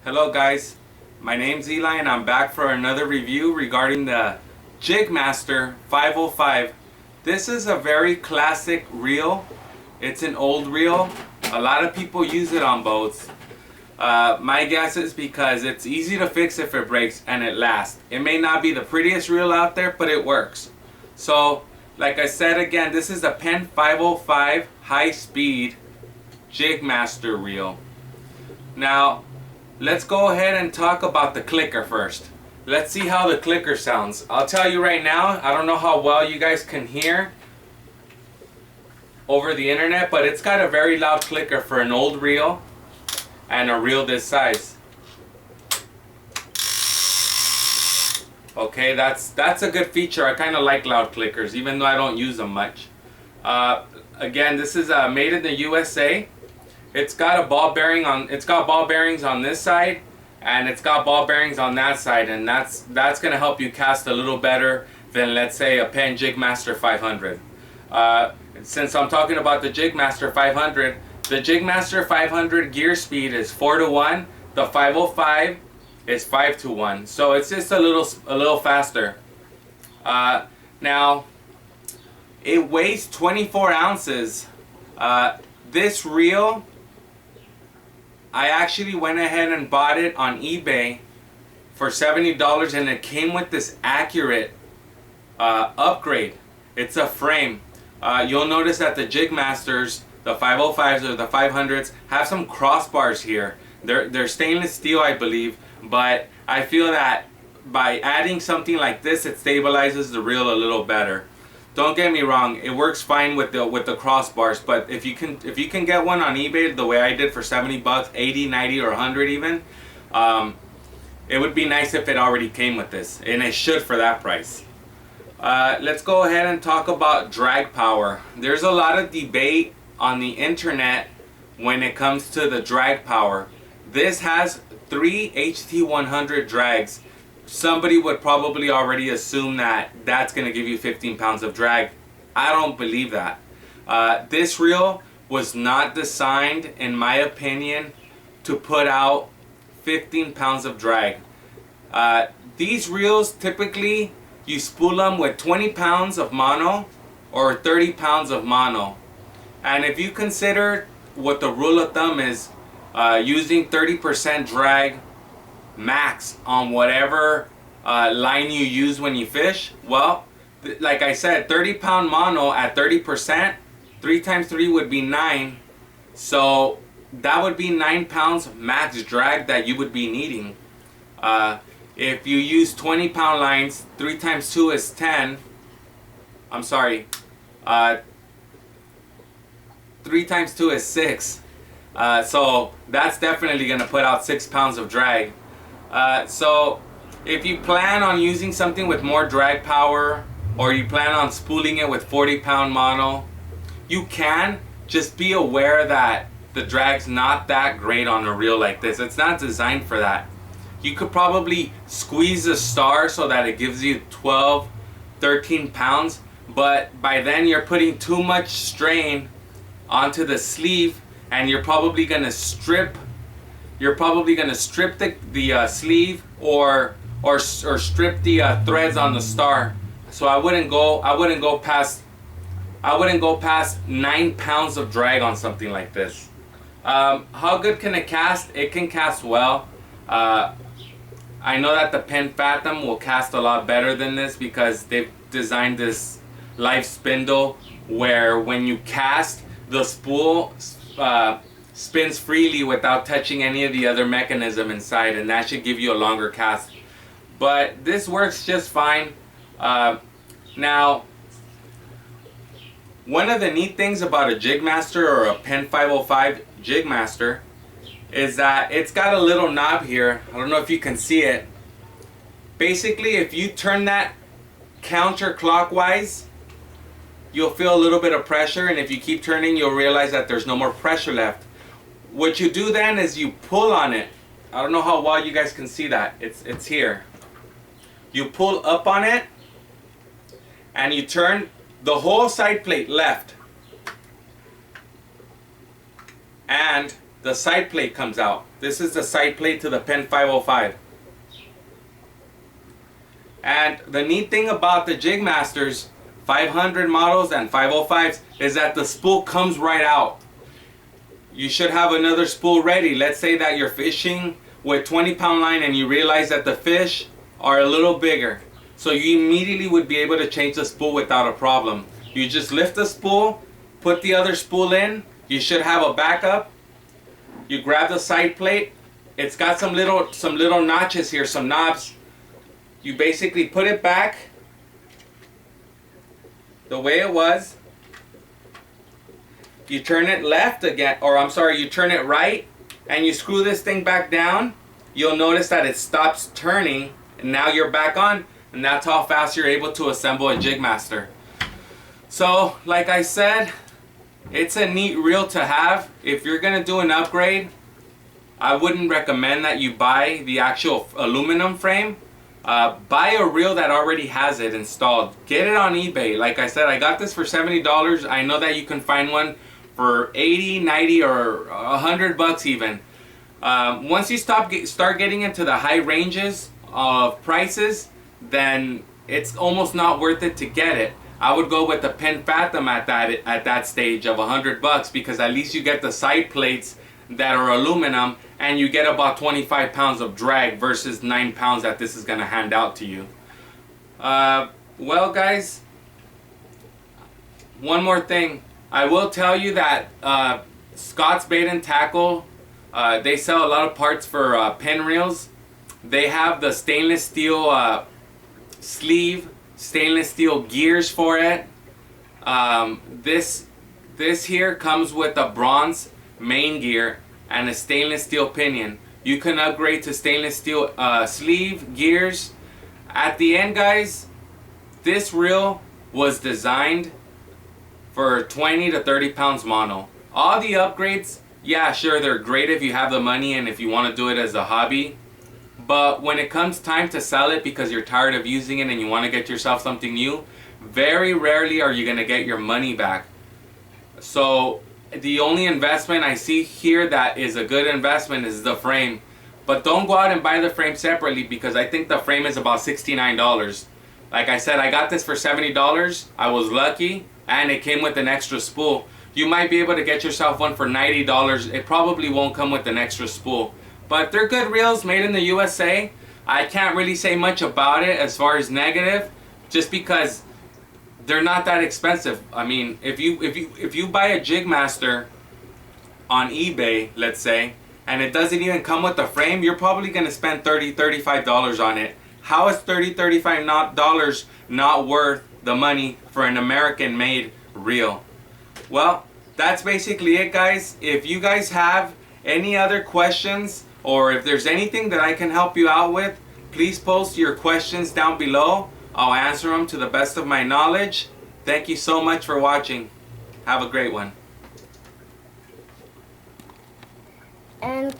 Hello guys, my name's Eli and I'm back for another review regarding the Jigmaster 505. This is a very classic reel. It's an old reel. A lot of people use it on boats. My guess is because it's easy to fix if it breaks and it lasts. It may not be the prettiest reel out there, but it works. So, like I said again, this is a Penn 505 high-speed Jigmaster reel. Now, let's go ahead and talk about the clicker first. Let's see how the clicker sounds. I'll tell you right now, I don't know how well you guys can hear over the internet, but it's got a very loud clicker for an old reel and a reel this size. Okay, that's a good feature. I kind of like loud clickers, even though I don't use them much. Again, this is made in the USA. It's got a ball bearing on. It's got ball bearings on this side, and it's got ball bearings on that side, and that's going to help you cast a little better than, let's say, a Penn Jigmaster 500. Since I'm talking about the Jigmaster 500, the Jigmaster 500 gear speed is 4-to-1. The 505 is 5-to-1. So it's just a little faster. Now, it weighs 24 ounces. This reel, I actually went ahead and bought it on eBay for $70, and it came with this accurate upgrade. It's a frame. You'll notice that the Jigmasters, the 505s or the 500s, have some crossbars here. They're stainless steel, I believe, but I feel that by adding something like this, it stabilizes the reel a little better. Don't get me wrong, it works fine with the crossbars, but if you can get one on eBay the way I did for 70 bucks, 80, 90, or 100 even, it would be nice if it already came with this, and it should for that price. Let's go ahead and talk about drag power. There's a lot of debate on the internet when it comes to the drag power. This has 3 HT100 drags. Somebody would probably already assume that that's going to give you 15 pounds of drag. I don't believe that. This reel was not designed, in my opinion, to put out 15 pounds of drag. These reels, typically, you spool them with 20 pounds of mono or 30 pounds of mono. And if you consider what the rule of thumb is, using 30% drag max on whatever line you use when you fish, well, like I said, 30-pound mono at 30%, 3 times 3 would be 9. So that would be 9 pounds max drag that you would be needing. If you use 20-pound lines, 3 times 2 is 10. I'm sorry. 3 times 2 is 6. So that's definitely going to put out 6 pounds of drag. So if you plan on using something with more drag power, or you plan on spooling it with 40-pound mono, you can. Just be aware that the drag's not that great on a reel like this. It's not designed for that. You could probably squeeze the star so that it gives you 12, 13 pounds, but by then you're putting too much strain onto the sleeve, and you're probably gonna strip the sleeve or strip the threads on the star. So I wouldn't go past 9 pounds of drag on something like this. How good can it cast? It can cast well. I know that the Penn Phantom will cast a lot better than this because they've designed this live spindle where when you cast, the spool spins freely without touching any of the other mechanism inside, and that should give you a longer cast. But this works just fine. Now, one of the neat things about a Jigmaster or a Penn 505 Jigmaster is that it's got a little knob here. I don't know if you can see it. Basically, if you turn that counterclockwise, you'll feel a little bit of pressure, and if you keep turning, you'll realize that there's no more pressure left. What you do then is you pull on it. I don't know how well you guys can see that. It's here. You pull up on it, and you turn the whole side plate left. And the side plate comes out. This is the side plate to the Penn 505. And the neat thing about the Jigmasters 500 models and 505s is that the spool comes right out. You should have another spool ready. Let's say that you're fishing with 20-pound line and you realize that the fish are a little bigger. So you immediately would be able to change the spool without a problem. You just lift the spool, put the other spool in. You should have a backup. You grab the side plate. It's got some little notches here, some knobs. You basically put it back the way it was. You turn it left again, or I'm sorry, you turn it right, and you screw this thing back down. You'll notice that it stops turning, and now you're back on, and that's how fast you're able to assemble a Jigmaster. So, like I said, it's a neat reel to have. If you're gonna do an upgrade, I wouldn't recommend that you buy the actual aluminum frame. Buy a reel that already has it installed. Get it on eBay. Like I said, I got this for $70. I know that you can find one for 80, 90, or 100 bucks even. Once you start getting into the high ranges of prices, then it's almost not worth it to get it. I would go with the Penn Phantom at that stage of 100 bucks, because at least you get the side plates that are aluminum, and you get about 25 pounds of drag versus 9 pounds that this is going to hand out to you. Well guys, one more thing. I will tell you that Scott's Bait and Tackle, they sell a lot of parts for Penn reels. They have the stainless steel sleeve, stainless steel gears for it. This here comes with a bronze main gear and a stainless steel pinion. You can upgrade to stainless steel sleeve gears. At the end, guys, this reel was designed for 20 to 30 pounds mono. All the upgrades, yeah, sure, they're great if you have the money and if you want to do it as a hobby. But when it comes time to sell it because you're tired of using it and you want to get yourself something new, very rarely are you going to get your money back. So the only investment I see here that is a good investment is the frame. But don't go out and buy the frame separately, because I think the frame is about $69. Like I said, I got this for $70. I was lucky, and it came with an extra spool. You might be able to get yourself one for $90. It probably won't come with an extra spool. But they're good reels, made in the USA. I can't really say much about it as far as negative, just because they're not that expensive. I mean, if you buy a Jigmaster on eBay, let's say, and it doesn't even come with the frame, you're probably going to spend $30, $35 on it. How is $30, $35 not worth the money for an American-made reel? Well, that's basically it, guys. If you guys have any other questions, or if there's anything that I can help you out with, please post your questions down below. I'll answer them to the best of my knowledge. Thank you so much for watching. Have a great one. And